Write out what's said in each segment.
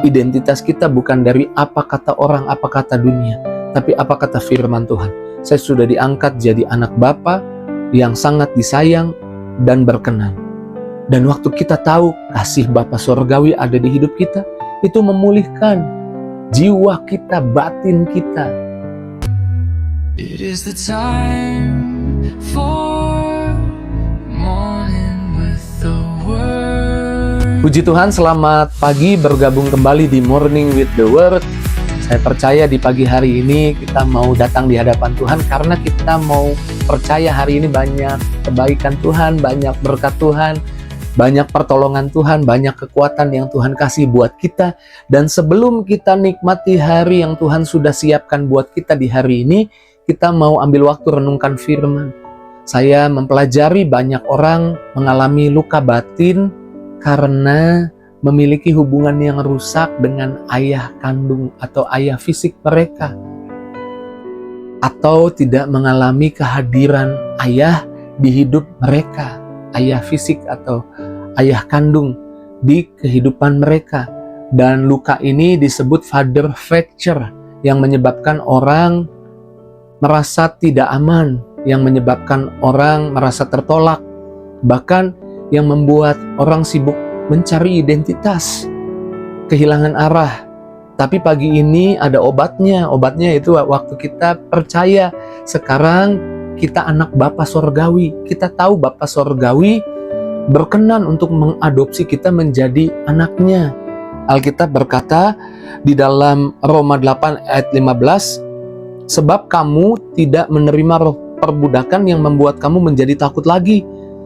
Identitas kita bukan dari apa kata orang, apa kata dunia, tapi apa kata firman Tuhan. Saya sudah diangkat jadi anak Bapa yang sangat disayang dan berkenan. Dan waktu kita tahu kasih Bapa Surgawi ada di hidup kita, itu memulihkan jiwa kita, batin kita. It is the time for morning with the word. Puji Tuhan, selamat pagi, bergabung kembali di Morning with the Word. Saya percaya di pagi hari ini kita mau datang di hadapan Tuhan karena kita mau percaya hari ini banyak kebaikan Tuhan, banyak berkat Tuhan, banyak pertolongan Tuhan, banyak kekuatan yang Tuhan kasih buat kita. Dan sebelum kita nikmati hari yang Tuhan sudah siapkan buat kita di hari ini, kita mau ambil waktu renungkan firman. Saya mempelajari banyak orang mengalami luka batin karena memiliki hubungan yang rusak dengan ayah kandung atau ayah fisik mereka, atau tidak mengalami kehadiran ayah di hidup mereka, ayah fisik atau ayah kandung di kehidupan mereka. Dan luka ini disebut father fracture, yang menyebabkan orang merasa tidak aman, yang menyebabkan orang merasa tertolak, bahkan yang membuat orang sibuk mencari identitas, kehilangan arah. Tapi pagi ini ada obatnya. Obatnya itu waktu kita percaya sekarang kita anak Bapa Surgawi. Kita tahu Bapa Surgawi berkenan untuk mengadopsi kita menjadi anaknya. Alkitab berkata di dalam Roma 8 ayat 15, sebab kamu tidak menerima roh perbudakan yang membuat kamu menjadi takut lagi,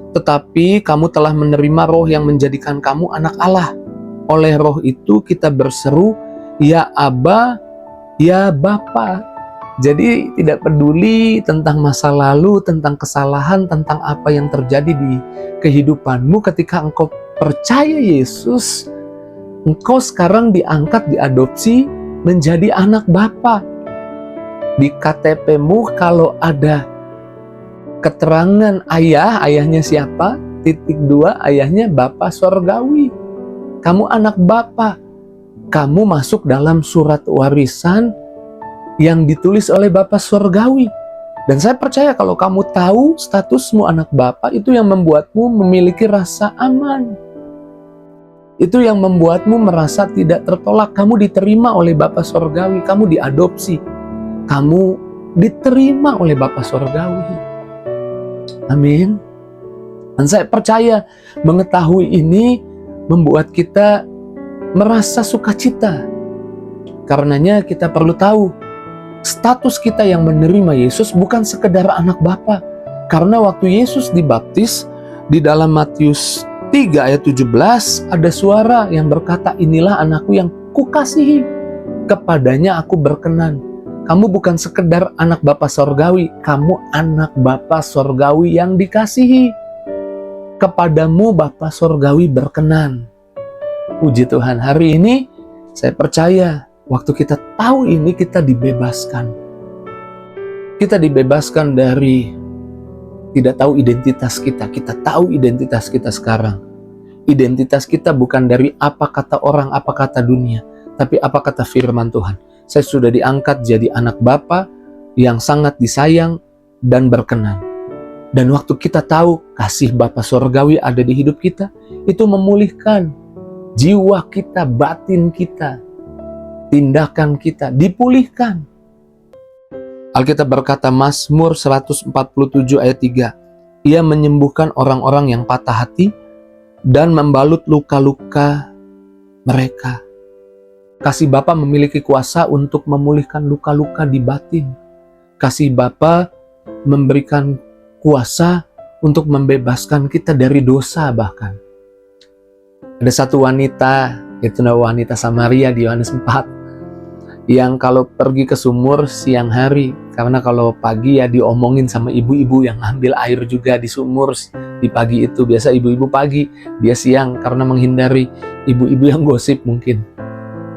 tetapi kamu telah menerima roh yang menjadikan kamu anak Allah. Oleh roh itu kita berseru, ya Aba, ya Bapa. Jadi tidak peduli tentang masa lalu, tentang kesalahan, tentang apa yang terjadi di kehidupanmu, ketika engkau percaya Yesus, engkau sekarang diangkat, diadopsi menjadi anak Bapa. Di KTP-mu kalau ada keterangan ayah, ayahnya siapa? Titik 2, ayahnya Bapa Surgawi. Kamu anak Bapa. Kamu masuk dalam surat warisan yang ditulis oleh Bapa Surgawi. Dan saya percaya kalau kamu tahu statusmu anak Bapa, itu yang membuatmu memiliki rasa aman. Itu yang membuatmu merasa tidak tertolak. Kamu diterima oleh Bapa Surgawi, kamu diadopsi. Kamu diterima oleh Bapa Surgawi. Amin. Dan saya percaya mengetahui ini membuat kita merasa sukacita. Karenanya kita perlu tahu status kita yang menerima Yesus bukan sekedar anak Bapa. Karena waktu Yesus dibaptis di dalam Matius 3 ayat 17 ada suara yang berkata, inilah anakku yang kukasihi, kepadanya aku berkenan. Kamu bukan sekedar anak Bapa Surgawi, kamu anak Bapa Surgawi yang dikasihi. Kepadamu Bapa Surgawi berkenan. Puji Tuhan, hari ini saya percaya waktu kita tahu ini kita dibebaskan. Kita dibebaskan dari tidak tahu identitas kita. Kita tahu identitas kita sekarang. Identitas kita bukan dari apa kata orang, apa kata dunia, tapi apa kata firman Tuhan. Saya sudah diangkat jadi anak Bapa yang sangat disayang dan berkenan. Dan waktu kita tahu kasih Bapa Surgawi ada di hidup kita, itu memulihkan jiwa kita, batin kita, tindakan kita, dipulihkan. Alkitab berkata Mazmur 147 ayat 3, Ia menyembuhkan orang-orang yang patah hati dan membalut luka-luka mereka. Kasih Bapa memiliki kuasa untuk memulihkan luka-luka di batin. Kasih Bapa memberikan kuasa untuk membebaskan kita dari dosa bahkan. Ada satu wanita, itu wanita Samaria di Yohanes 4, yang kalau pergi ke sumur siang hari, karena kalau pagi ya diomongin sama ibu-ibu yang ambil air juga di sumur di pagi itu. Biasa ibu-ibu pagi, dia siang karena menghindari ibu-ibu yang gosip mungkin.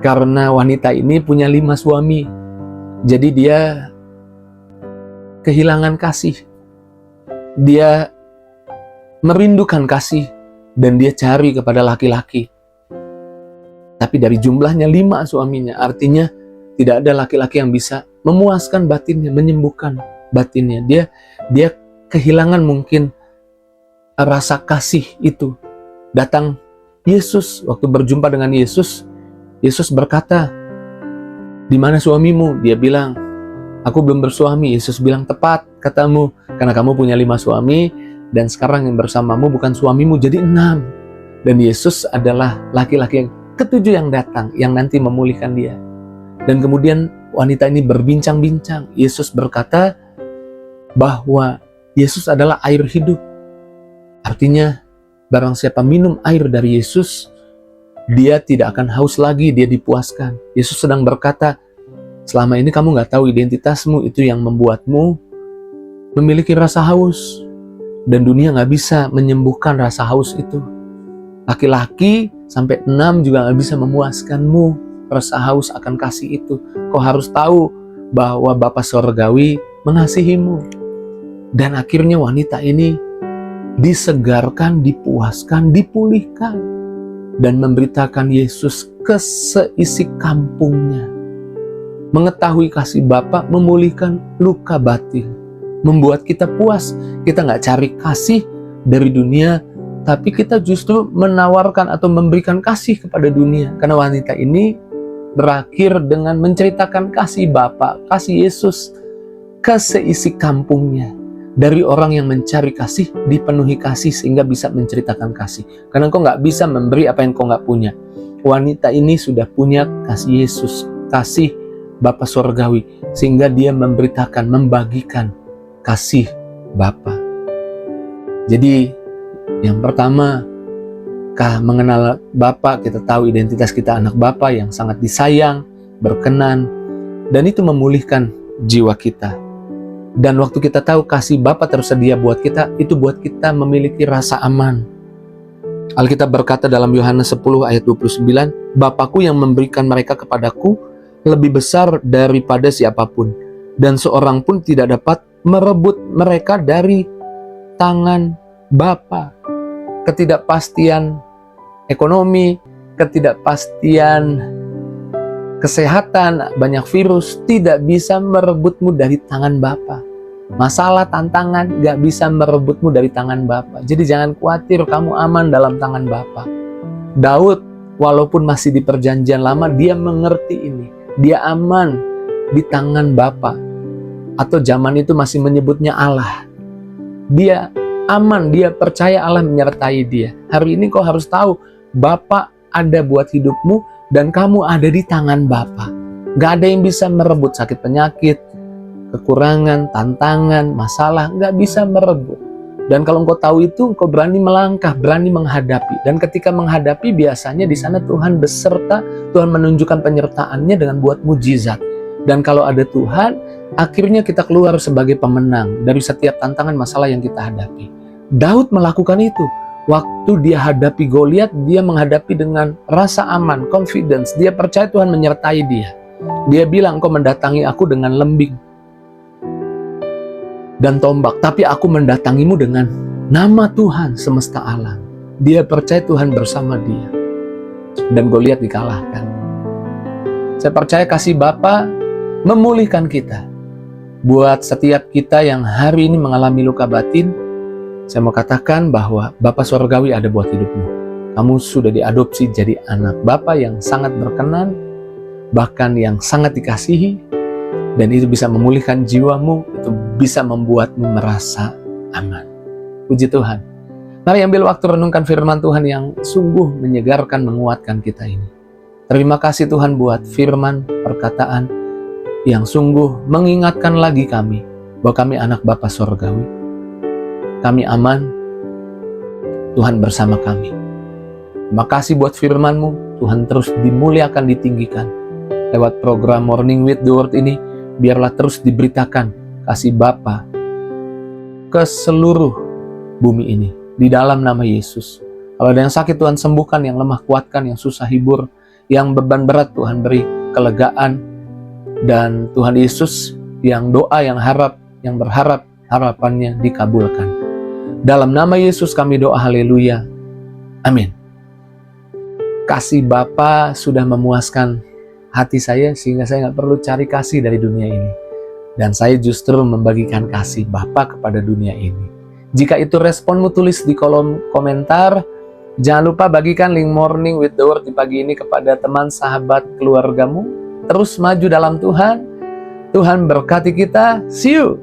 Karena wanita ini punya 5 suami, jadi dia kehilangan kasih. Dia merindukan kasih dan dia cari kepada laki-laki. Tapi dari jumlahnya 5 suaminya, artinya tidak ada laki-laki yang bisa memuaskan batinnya, menyembuhkan batinnya. Dia kehilangan mungkin rasa kasih itu. Datang Yesus, waktu berjumpa dengan Yesus, Yesus berkata, "Di mana suamimu?" Dia bilang, "Aku belum bersuami." Yesus bilang, "Tepat katamu, karena kamu punya 5 suami, dan sekarang yang bersamamu bukan suamimu, jadi 6. Dan Yesus adalah laki-laki yang ketujuh yang datang, yang nanti memulihkan dia. Dan kemudian wanita ini berbincang-bincang. Yesus berkata bahwa Yesus adalah air hidup. Artinya, barang siapa minum air dari Yesus, dia tidak akan haus lagi, dia dipuaskan. Yesus sedang berkata, selama ini kamu gak tahu identitasmu, itu yang membuatmu memiliki rasa haus. Dan dunia gak bisa menyembuhkan rasa haus itu. Laki-laki sampai 6 juga gak bisa memuaskanmu rasa haus akan kasih itu. Kau harus tahu bahwa Bapa Sorgawi mengasihimu. Dan akhirnya wanita ini disegarkan, dipuaskan, dipulihkan, dan memberitakan Yesus ke seisi kampungnya. Mengetahui kasih Bapa memulihkan luka batin, membuat kita puas. Kita nggak cari kasih dari dunia, tapi kita justru menawarkan atau memberikan kasih kepada dunia. Karena wanita ini berakhir dengan menceritakan kasih Bapa, kasih Yesus ke seisi kampungnya. Dari orang yang mencari kasih, dipenuhi kasih sehingga bisa menceritakan kasih. Karena engkau nggak bisa memberi apa yang engkau nggak punya. Wanita ini sudah punya kasih Yesus, kasih Bapa Sorgawi, sehingga dia memberitakan, membagikan kasih Bapa. Jadi yang pertama, mengenal Bapa, kita tahu identitas kita anak Bapa yang sangat disayang, berkenan, dan itu memulihkan jiwa kita. Dan waktu kita tahu kasih Bapa tersedia buat kita, itu buat kita memiliki rasa aman. Alkitab berkata dalam Yohanes 10 ayat 29, "Bapakku yang memberikan mereka kepadaku lebih besar daripada siapapun, dan seorang pun tidak dapat merebut mereka dari tangan Bapa." Ketidakpastian ekonomi, ketidakpastian kesehatan, banyak virus tidak bisa merebutmu dari tangan Bapa. Masalah, tantangan gak bisa merebutmu dari tangan Bapa. Jadi jangan khawatir, kamu aman dalam tangan Bapa. Daud walaupun masih di perjanjian lama, dia mengerti ini. Dia aman di tangan Bapa. Atau zaman itu masih menyebutnya Allah. Dia aman, dia percaya Allah menyertai dia. Hari ini kau harus tahu, Bapa ada buat hidupmu dan kamu ada di tangan Bapa. Gak ada yang bisa merebut sakit penyakit, kekurangan, tantangan, masalah, gak bisa merebut. Dan kalau engkau tahu itu, engkau berani melangkah, berani menghadapi. Dan ketika menghadapi, biasanya di sana Tuhan beserta, Tuhan menunjukkan penyertaannya dengan buat mujizat. Dan kalau ada Tuhan, akhirnya kita keluar sebagai pemenang dari setiap tantangan masalah yang kita hadapi. Daud melakukan itu. Waktu dia hadapi Goliat, dia menghadapi dengan rasa aman, confidence. Dia percaya Tuhan menyertai dia. Dia bilang, "Engkau mendatangi aku dengan lembing dan tombak, tapi aku mendatangimu dengan nama Tuhan semesta alam." Dia percaya Tuhan bersama dia. Dan Goliat dikalahkan. Saya percaya kasih Bapa memulihkan kita. Buat setiap kita yang hari ini mengalami luka batin, saya mau katakan bahwa Bapa Sorgawi ada buat hidupmu. Kamu sudah diadopsi jadi anak Bapa yang sangat berkenan, bahkan yang sangat dikasihi, dan itu bisa memulihkan jiwamu, itu bisa membuatmu merasa aman. Puji Tuhan. Mari ambil waktu renungkan firman Tuhan yang sungguh menyegarkan, menguatkan kita ini. Terima kasih Tuhan buat firman, perkataan yang sungguh mengingatkan lagi kami bahwa kami anak Bapa Sorgawi. Kami aman, Tuhan bersama kami. Terima kasih buat firman-Mu, Tuhan terus dimuliakan, ditinggikan. Lewat program Morning with the Word ini, biarlah terus diberitakan kasih Bapa ke seluruh bumi ini. Di dalam nama Yesus. Kalau ada yang sakit, Tuhan sembuhkan, yang lemah kuatkan, yang susah hibur, yang beban berat Tuhan beri kelegaan. Dan Tuhan Yesus yang doa, yang harap, yang berharap, harapannya dikabulkan. Dalam nama Yesus kami doa, haleluya. Amin. kasih Bapa sudah memuaskan hati saya sehingga saya nggak perlu cari kasih dari dunia ini. Dan saya justru membagikan kasih Bapa kepada dunia ini. Jika itu responmu, tulis di kolom komentar. Jangan lupa bagikan link Morning with the Word di pagi ini kepada teman, sahabat, keluargamu. Terus maju dalam Tuhan. Tuhan berkati kita. See you!